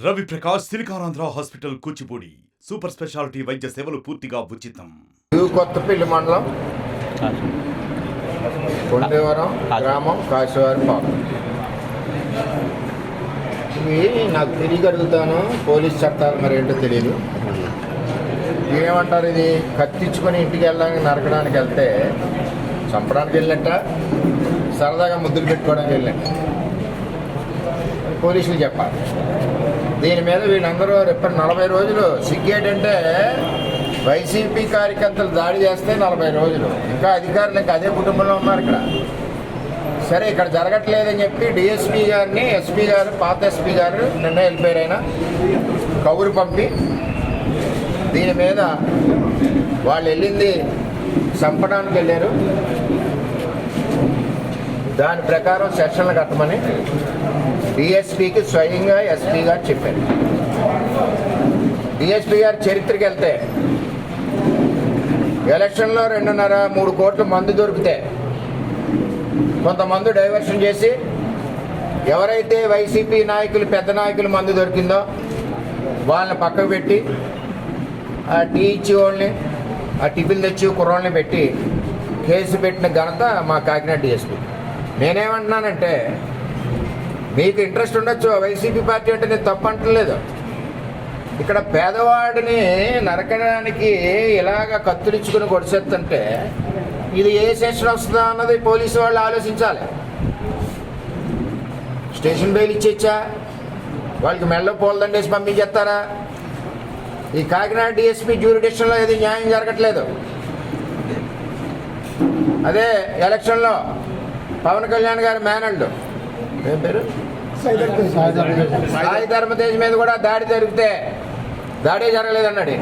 Ravi Prakash Siliconandhra hospital Kuchipudi super speciality వైద్య సేవలు పూర్తిగా ఉచితం. కొత్తపల్లి మండలం కొండవరం గ్రామం కాశీవారి పాప. ఇవి నాకు తెలియగలుగుతాను, పోలీస్ చట్టాలు మరి ఏంటో తెలియదు. ఏమంటారు, ఇది కత్తించుకొని ఇంటికి వెళ్ళడానికి నరకడానికి వెళ్తే చంపడానికి వెళ్ళినట్ట, సరదాగా ముద్దులు పెట్టుకోవడానికి వెళ్ళినట్ట పోలీసులు చెప్పాలి. దీని మీద వీళ్ళందరూ రేపు 40 రోజులు. సిగ్గేటంటే వైసీపీ కార్యకర్తలు దాడి చేస్తే 40 రోజులు, ఇంకా అధికారులు ఇంకా అదే కుటుంబంలో ఉన్నారు ఇక్కడ. సరే, ఇక్కడ జరగట్లేదని చెప్పి డిఎస్పీ గారిని, ఎస్పీ గారు, పాత ఎస్పీ గారు నిన్న వెళ్ళిపోయారైనా కబురు పంపి దీని మీద వాళ్ళు వెళ్ళింది చంపడానికి వెళ్ళారు, దాని ప్రకారం సెక్షన్లు కట్టమని డిఎస్పీకి స్వయంగా ఎస్పీ గారు చెప్పారు. డిఎస్పీ గారి చరిత్రకి వెళ్తే ఎలక్షన్లో 2.5-3 కోట్ల మందు దొరికితే కొంతమంది డైవర్షన్ చేసి ఎవరైతే వైసీపీ నాయకులు, పెద్ద నాయకులు మందు దొరికిందో వాళ్ళని పక్కకు పెట్టి ఆ టీ ఇచ్చి వాళ్ళని, ఆ టిఫిన్ తెచ్చి కుర్రోళ్ళని పెట్టి కేసు పెట్టిన ఘనత మా కాకినాడ డిఎస్పీ. నేనేమంటున్నానంటే, మీకు ఇంట్రెస్ట్ ఉండొచ్చు వైసీపీ పార్టీ అంటే, నేను తప్పు అంటలేదు. ఇక్కడ పేదవాడిని నరకడానికి ఇలాగ కత్తులిచ్చుకుని కొడిసేస్తుంటే ఇది ఏ సెక్షన్ వస్తుందా అన్నది పోలీసు వాళ్ళు ఆలోచించాలి. స్టేషన్ బెయిల్ ఇచ్చేచ్చా, వాళ్ళకి మెల్ల పూలదండేసి పంపించేస్తారా? ఈ కాకినాడ డిఎస్పీ జ్యూరిడిక్షన్లో ఏది న్యాయం జరగట్లేదు. అదే ఎలక్షన్లో పవన్ కళ్యాణ్ గారి మేనల్డ్ ఏం పేరు, సాయి ధర్మతేజ్ మీద కూడా దాడి జరిగితే దాడే జరగలేదన్నాడు,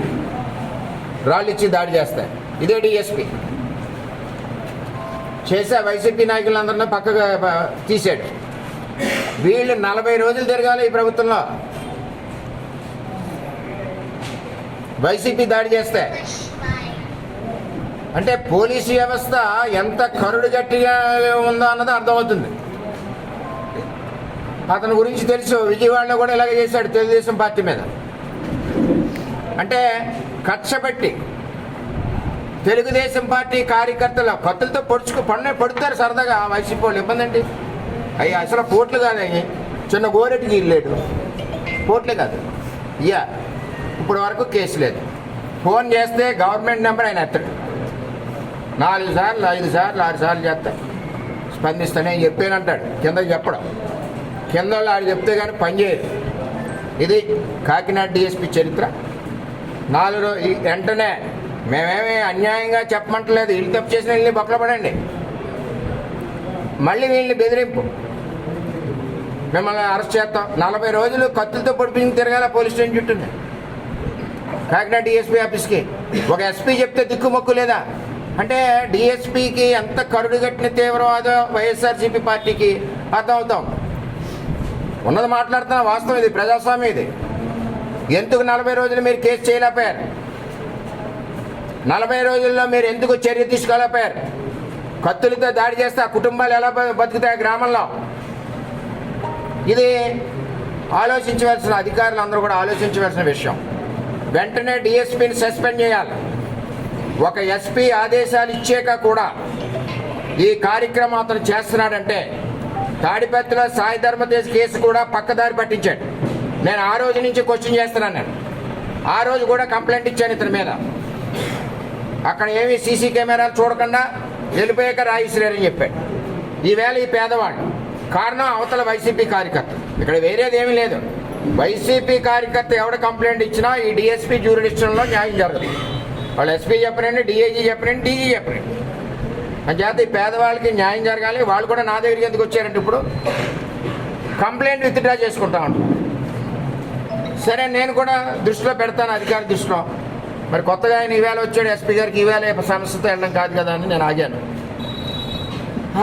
రాళ్ళు ఇచ్చి దాడి చేస్తాయి. ఇదే డిఎస్పీ చేసే వైసీపీ నాయకులందరినీ పక్కగా తీసాడు. వీళ్ళు 40 రోజులు తిరగాలి ఈ ప్రభుత్వంలో. వైసీపీ దాడి చేస్తే అంటే పోలీసు వ్యవస్థ ఎంత కరుడు గట్టిగా ఉందో అన్నది అర్థమవుతుంది. అతని గురించి తెలుసు, విజయవాడలో కూడా ఇలాగే చేశాడు తెలుగుదేశం పార్టీ మీద. అంటే కక్ష పెట్టి తెలుగుదేశం పార్టీ కార్యకర్తలు కత్తులతో పడుతారు సరదాగా. వైసీపీ వాళ్ళు ఇబ్బంది అండి, అవి అసలు కోట్లు కాదు, అవి చిన్న గోరెటికి ఇల్లేడు, కోట్లే కాదు. ఇప్పుడు వరకు కేసు లేదు. ఫోన్ చేస్తే గవర్నమెంట్ నెంబర్ ఆయన ఎత్తడు. 4 సార్లు 5 సార్లు 6 సార్లు చేస్తా స్పందిస్తానే చెప్పానంటాడు. కిందకి చెప్పడం, కింద వాళ్ళు ఆడు చెప్తే కానీ పనిచేయరు. ఇది కాకినాడ డిఎస్పీ చరిత్ర. 4 రోజు వెంటనే మేమేమీ అన్యాయంగా చెప్పమంటలేదు, వీళ్ళు తప్పు చేసిన వీళ్ళని బొక్కలు పడండి, మళ్ళీ వీళ్ళని బెదిరింపు, మిమ్మల్ని అరెస్ట్ చేస్తాం. 40 రోజులు కత్తులతో పొడిపించి తిరగాల పోలీస్ స్టేషన్ చుట్టూ కాకినాడ డిఎస్పీ ఆఫీస్కి. ఒక ఎస్పీ చెప్తే దిక్కుమొక్కు లేదా అంటే డిఎస్పీకి ఎంత కరుడుగట్టిన తీవ్రవాదో వైఎస్ఆర్సీపీ పార్టీకి అర్థమవుతాం. ఉన్నది మాట్లాడుతున్న వాస్తవం, ఇది ప్రజాస్వామ్యం. ఇది ఎందుకు 40 రోజులు మీరు కేసు చేయలేకపోయారు? 40 రోజుల్లో మీరు ఎందుకు చర్య తీసుకోలేకపోయారు? కత్తులతో దాడి చేస్తే ఆ కుటుంబాలు ఎలా బతుకుతాయి గ్రామంలో? ఇది ఆలోచించవలసిన, అధికారులు అందరూ కూడా ఆలోచించవలసిన విషయం. వెంటనే డిఎస్పీని సస్పెండ్ చేయాలి. ఒక ఎస్పీ ఆదేశాలు ఇచ్చాక కూడా ఈ కార్యక్రమం అతను చేస్తున్నాడంటే, తాడిపత్రిలో సాయి ధర్మతేజ్ కేసు కూడా పక్కదారి పట్టించాడు. నేను ఆ రోజు నుంచి క్వశ్చన్ చేస్తున్నాను. నేను ఆ రోజు కూడా కంప్లైంట్ ఇచ్చాను ఇతని మీద. అక్కడ ఏమీ సీసీ కెమెరాలు చూడకుండా వెళ్ళిపోయాక రాయిశ్రేరని చెప్పాడు. ఈవేళ ఈ పేదవాడు కారణం అవతల వైసీపీ కార్యకర్త, ఇక్కడ వేరేది ఏమీ లేదు. వైసీపీ కార్యకర్త ఎవడ కంప్లైంట్ ఇచ్చినా ఈ డిఎస్పీ జ్యూరిడిక్షన్లో న్యాయం జరగదు. వాళ్ళు ఎస్పీ చెప్పనండి, డిఐజీ చెప్పనండి, డీజీ చెప్పనండి. అంచేత ఈ పేదవాళ్ళకి న్యాయం జరగాలి. వాళ్ళు కూడా నా దగ్గరికి ఎందుకు వచ్చారంటే ఇప్పుడు కంప్లైంట్ విత్డ్రా చేసుకుంటా ఉంటాను. సరే, నేను కూడా దృష్టిలో పెడతాను, అధికారి దృష్టిలో. మరి కొత్తగా ఆయన ఈవేళ వచ్చాడు ఎస్పీ గారికి, ఈవేళ సమస్యతో వెళ్ళడం కాదు కదా అని నేను ఆగాను.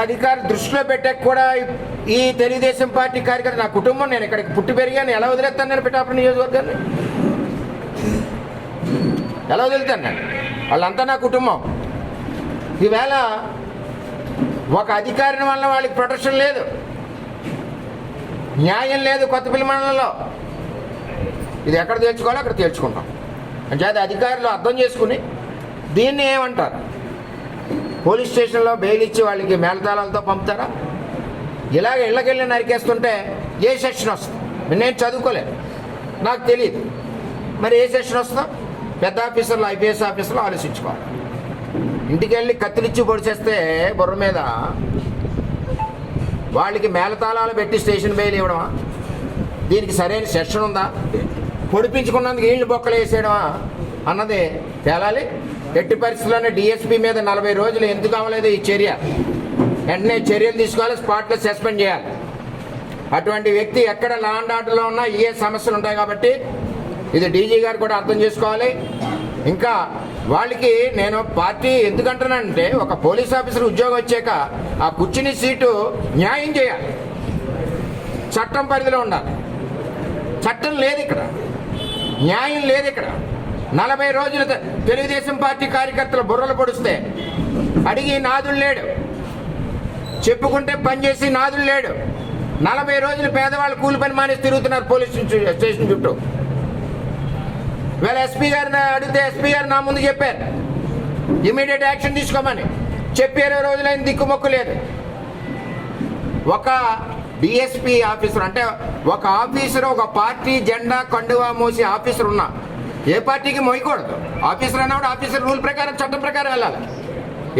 అధికారి దృష్టిలో పెట్టాక కూడా ఈ తెలుగుదేశం పార్టీ కార్యకర్త నా కుటుంబం, నేను ఇక్కడికి పుట్టి పెరిగాను, ఎలా వదిలేస్తాను నేను పిఠాపురం నియోజకవర్గాన్ని? ఎలా వదులుతాను నేను? వాళ్ళంతా నా కుటుంబం. ఈవేళ ఒక అధికారిని వల్ల వాళ్ళకి ప్రొటెక్షన్ లేదు, న్యాయం లేదు కొత్తపల్లి మండలంలో. ఇది ఎక్కడ తేల్చుకోవాలో అక్కడ తేల్చుకుంటాం. అంచేత అధికారులు అర్థం చేసుకుని దీన్ని ఏమంటారు, పోలీస్ స్టేషన్లో బెయిల్ ఇచ్చి వాళ్ళకి మేళతాళాలతో పంపుతారా? ఇలాగ ఇళ్ళకెళ్ళి నరికేస్తుంటే ఏ సెక్షన్ వస్తుంది? నేను చదువుకోలేదు, నాకు తెలియదు. మరి ఏ సెక్షన్ వస్తుందో పెద్ద ఆఫీసర్లు, ఐపీఎస్ ఆఫీసర్లు ఆలోచించుకోవాలి. ఇంటికి వెళ్ళి కత్తిలిచ్చి పొడిచేస్తే బుర్ర మీద వాళ్ళకి మేళతాళాలు పెట్టి స్టేషన్ బెయిల్ ఇవ్వడమా? దీనికి సరైన సెక్షన్ ఉందా? పొడిపించుకున్నందుకు ఈళ్ళు బొక్కలు వేసేయడమా అన్నది తేలాలి. ఎట్టి పరిస్థితుల్లోనే డిఎస్పీ మీద 40 రోజులు ఎందుకు అవ్వలేదు ఈ చర్య? వెంటనే చర్యలు తీసుకోవాలి, స్పాట్లో సస్పెండ్ చేయాలి. అటువంటి వ్యక్తి ఎక్కడ లా అండ్ ఆర్డర్లో ఉన్నా ఏ సమస్యలు ఉంటాయి కాబట్టి ఇది డీజీ గారు కూడా అర్థం చేసుకోవాలి. ఇంకా వాళ్ళకి నేను పార్టీ ఎందుకంటున్నానంటే, ఒక పోలీస్ ఆఫీసర్ ఉద్యోగం వచ్చాక ఆ కూర్చుని సీటు న్యాయం చేయాలి, చట్టం పరిధిలో ఉండాలి. చట్టం లేదు ఇక్కడ, న్యాయం లేదు ఇక్కడ. 40 రోజులు తెలుగుదేశం పార్టీ కార్యకర్తలు బుర్రలు పొడిస్తే అడిగి నాదుడు లేడు, చెప్పుకుంటే పనిచేసి నాదుడు లేడు. 40 రోజులు పేదవాళ్ళు కూలి పని మానేసి తిరుగుతున్నారు పోలీస్ స్టేషన్ చుట్టూ. వీళ్ళ ఎస్పీ గారిని అడిగితే ఎస్పీ గారు నా ముందు చెప్పారు ఇమీడియట్ యాక్షన్ తీసుకోమని. చెప్పి 20 రోజులైన దిక్కుమొక్కు లేదు. ఒక డిఎస్పీ ఆఫీసర్ అంటే ఒక ఆఫీసర్, ఒక పార్టీ జెండా కండువా మోసి ఆఫీసర్ ఉన్నా ఏ పార్టీకి మోయకూడదు. ఆఫీసర్ అన్నప్పుడు ఆఫీసర్ రూల్ ప్రకారం, చట్టం ప్రకారం వెళ్ళాలి.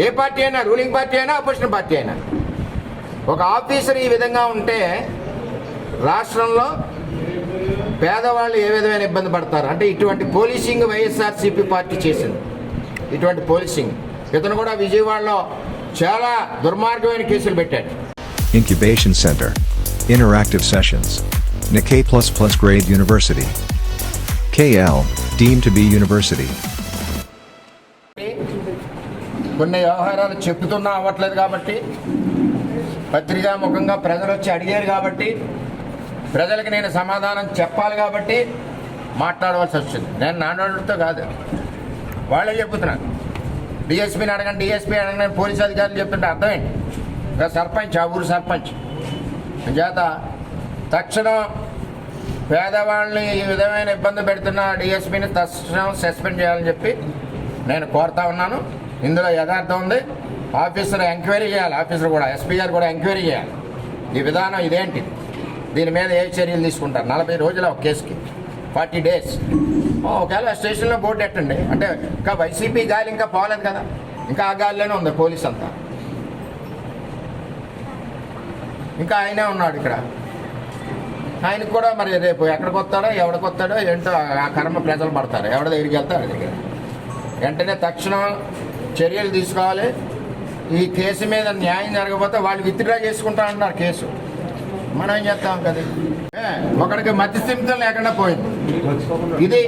ఏ పార్టీ అయినా, రూలింగ్ పార్టీ అయినా, అపోజిషన్ పార్టీ అయినా. ఒక ఆఫీసర్ ఈ విధంగా ఉంటే రాష్ట్రంలో పేదవాళ్ళు ఏ విధమైన ఇబ్బంది పడతారు అంటే, ఇటువంటి పోలీసింగ్ వైఎస్ఆర్సీపీ పార్టీ చేసింది. ఇటువంటి పోలీసింగ్ ఇతను కూడా విజయవాడలో చాలా దుర్మార్గమైన కేసులు పెట్టాడు. Incubation Center. Interactive Sessions. Nikkei++ Grade University. KL, deemed to be university. కొన్ని వ్యవహారాలు చెప్తున్నా అవ్వట్లేదు కాబట్టి, పత్రికా ముఖంగా ప్రజలు వచ్చి అడిగారు కాబట్టి, ప్రజలకు నేను సమాధానం చెప్పాలి కాబట్టి మాట్లాడవలసి వచ్చింది. నేను నాన్నతో కాదు, వాళ్ళే చెప్తున్నాను. డిఎస్పీని అడగండి, డిఎస్పీ అడగండి, పోలీస్ అధికారులు చెప్తుంటే అర్థం ఏంటి? సర్పంచ్, ఆ ఊరు సర్పంచ్ చేత తక్షణం పేదవాళ్ళని ఈ విధమైన ఇబ్బంది పెడుతున్న డిఎస్పీని తక్షణం సస్పెండ్ చేయాలని చెప్పి నేను కోరుతా ఉన్నాను. ఇందులో యథార్థం ఉంది. ఆఫీసర్ ఎంక్వైరీ చేయాలి, ఆఫీసర్ కూడా, ఎస్పీ గారు కూడా ఎంక్వైరీ చేయాలి. ఈ విధానం ఇదేంటి, దీని మీద ఏ చర్యలు తీసుకుంటారు? 40 రోజుల ఒక కేసుకి 40 డేస్. ఒకవేళ స్టేషన్లో బోర్డు ఎట్టండి అంటే, ఇంకా వైసీపీ గాలి ఇంకా పోలేదు కదా, ఇంకా ఆ గాలిలోనే ఉంది పోలీస్ అంతా. ఇంకా ఆయనే ఉన్నాడు ఇక్కడ. ఆయనకు కూడా మరి రేపు ఎక్కడికి వస్తాడో, ఎవడికి వస్తాడో ఏంటో ఆ కర్మ ప్రజలు పడతారు. ఎవరి దగ్గరికి వెళ్తారు అది దగ్గర. వెంటనే తక్షణం చర్యలు తీసుకోవాలి. ఈ కేసు మీద న్యాయం జరగకపోతే వాళ్ళు విత్డ్రా చేసుకుంటా అంటున్నారు కేసు. మనం ఏం చేస్తాం కదా. ఒకడికి మధ్యస్థిమితం లేకుండా పోయింది. ఇది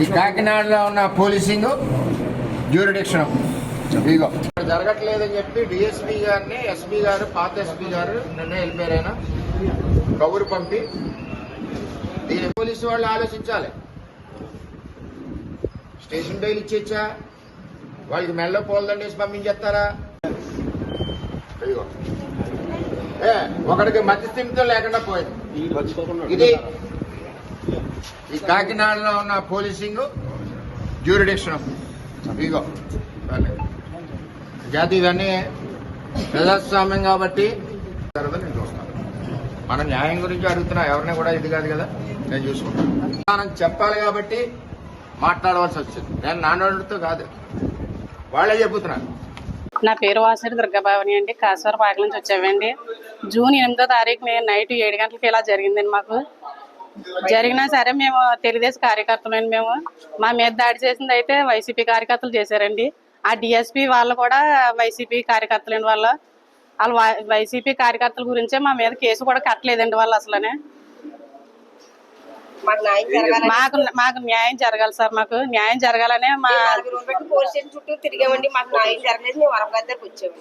ఈ కాకినాడలో ఉన్న పోలీసింగ్ జ్యూరిడిక్షన్. ఇదిగో జరగట్లేదని చెప్పి డిఎస్పీ గారిని, ఎస్పీ గారు, పాత ఎస్పీ గారు నిన్న వెళ్ళిపోయారైనా కబురు పంపి, దీని పోలీసు వాళ్ళు ఆలోచించాలి. స్టేషన్ బెయిల్ ఇచ్చేచ్చా, వాళ్ళకి మెల్ల పోల్దండేసి పంపించేస్తారా? ఒకడికి మధ్యస్థిమితం లేకుండా పోయింది. ఇది ఈ కాకినాడలో ఉన్న పోలీసింగ్ జ్యూరిడిక్షన్. ఇదిగో జాతి ఇవన్నీ ప్రజాస్వామ్యం కాబట్టి నేను చూస్తాను. మనం న్యాయం గురించి అడుగుతున్నా, ఎవరిని కూడా ఇది కాదు కదా, నేను చూసుకుంటాను. మనం చెప్పాలి కాబట్టి మాట్లాడవలసి వచ్చింది. నేను నాన్నతో కాదు, వాళ్ళే చెబుతున్నాను. నా పేరు వాసిరెడ్డి దుర్గాభవాని అండి. కాశ్వర పాక నుంచి వచ్చామండి. జూన్ 8వ తారీఖు నైట్ 7 గంటలకి ఇలా జరిగిందండి. మాకు జరిగినా సరే మేము తెలుగుదేశం కార్యకర్తలండి. మేము మా మీద దాడి చేసింది అయితే వైసీపీ కార్యకర్తలు చేశారండి. ఆ డిఎస్పీ వాళ్ళు కూడా వైసీపీ కార్యకర్తలండి. వాళ్ళు వైసీపీ కార్యకర్తల గురించే మా మీద కేసు కూడా కట్టలేదండి వాళ్ళు అసలనే. మాకు న్యాయం జరగాలి సార్, మాకు న్యాయం జరగాలనే మా పోలీస్ స్టేషన్ చుట్టూ తిరిగామండి. మాకు న్యాయం జరగలేదు. మేము వరం దగ్గరకు వచ్చాము.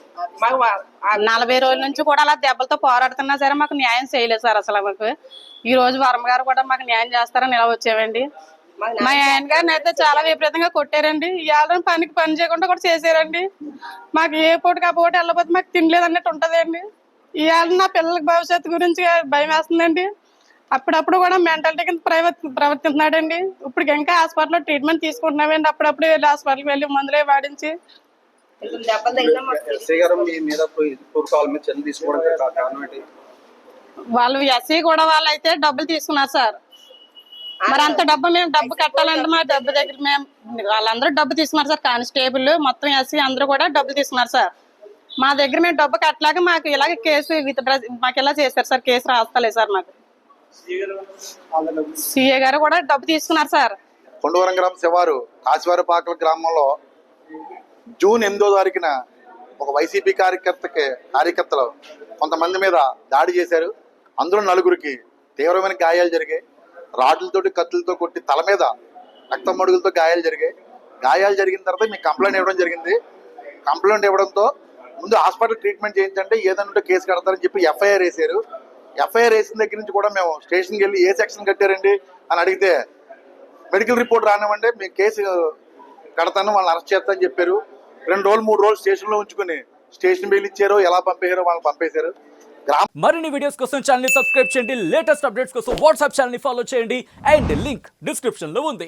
40 రోజుల నుంచి కూడా అలా దెబ్బలతో పోరాడుతున్నా సరే మాకు న్యాయం చేయలేదు సార్ అసలు. మాకు ఈ రోజు వరం గారు కూడా మాకు న్యాయం చేస్తారని ఇలా వచ్చామండి. మా ఆయన గారిని అయితే చాలా విపరీతంగా కొట్టారండి. ఇవాళ పని చేయకుండా కూడా చేశారండి. మాకు ఏ పూటకి ఆ పూట వెళ్ళకపోతే మాకు తినలేదు అన్నట్టు ఉంటదండి. ఇవాళ నా పిల్లలకి భవిష్యత్తు గురించి భయం వేస్తుందండి. అప్పుడప్పుడు కూడా మెంటాలిటీ కింద ప్రవర్తిస్తున్నాడండి. ఇప్పుడు ఇంకా హాస్పిటల్లో ట్రీట్మెంట్ తీసుకుంటున్నామండి. అప్పుడప్పుడు వెళ్ళి హాస్పిటల్కి వెళ్ళి మందులే వాడించి కొంచెం దెబ్బలు తగిలినా మాకు ఎస్ఐ గారు మీ మీద పూర్వకాల మీద చర్యలు తీసుకోవడానికి కారణం ఏంటి? వాళ్ళు ఎస్సీ కూడా వాళ్ళు అయితే డబ్బులు తీసుకున్నారు సార్. మరి అంత డబ్బు మేము డబ్బు కట్టాలంటే మా డబ్బు దగ్గర మేము వాళ్ళందరూ డబ్బు తీసుకున్నారు సార్. కానిస్టేబుల్ మొత్తం ఎస్సీ అందరూ కూడా డబ్బులు తీసుకున్నారు సార్. మా దగ్గర మేము డబ్బు కట్టలేక మాకు ఇలాగ కేసు మాకు ఇలా చేశారు సార్. కేసు రాస్తలేదు సార్. మాకు సిఏ గారు కూడా డబ్బు తీసుకున్నారు సార్. కొండవరం గ్రామ శివారు కాశీవారిపాకల గ్రామంలో జూన్ 8వ తారీఖున ఒక వైసీపీ కార్యకర్తలు కొంతమంది మీద దాడి చేశారు. అందులో 4గురికి తీవ్రమైన గాయాలు జరిగాయి. రాడ్లతోటి కత్తులతో కొట్టి తల మీద రక్తం మడుగులతో గాయాలు జరిగాయి. గాయాలు జరిగిన తర్వాత మీకు కంప్లైంట్ ఇవ్వడం జరిగింది. కంప్లైంట్ ఇవ్వడంతో ముందు హాస్పిటల్ ట్రీట్మెంట్ చేయించంటే ఏదన్నా కేసు కడతారని చెప్పి ఎఫ్ఐఆర్ వేసారు. ఎఫ్ఐఆర్ వేసిన దగ్గర నుంచి కూడా మేము స్టేషన్కి వెళ్ళి ఏ సెక్షన్ కట్టారండి అని అడిగితే మెడికల్ రిపోర్ట్ రానివ్వండి మేము కేసు కడతాను వాళ్ళని అరెస్ట్ చేస్తానని చెప్పారు. 2 రోజులు 3 రోజులు స్టేషన్లో ఉంచుకుని స్టేషన్ బెయిల్ ఇచ్చారో ఎలా పంపేశారో వాళ్ళని పంపేశారు. మరిన్ని వీడియోస్ కోసం ఛానల్ ని సబ్స్క్రైబ్ చేయండి. లేటెస్ట్ అప్డేట్స్ కోసం వాట్సాప్ ఛానల్ ని ఫాలో చేయండి. అండ్ లింక్ డిస్క్రిప్షన్ లో ఉంది.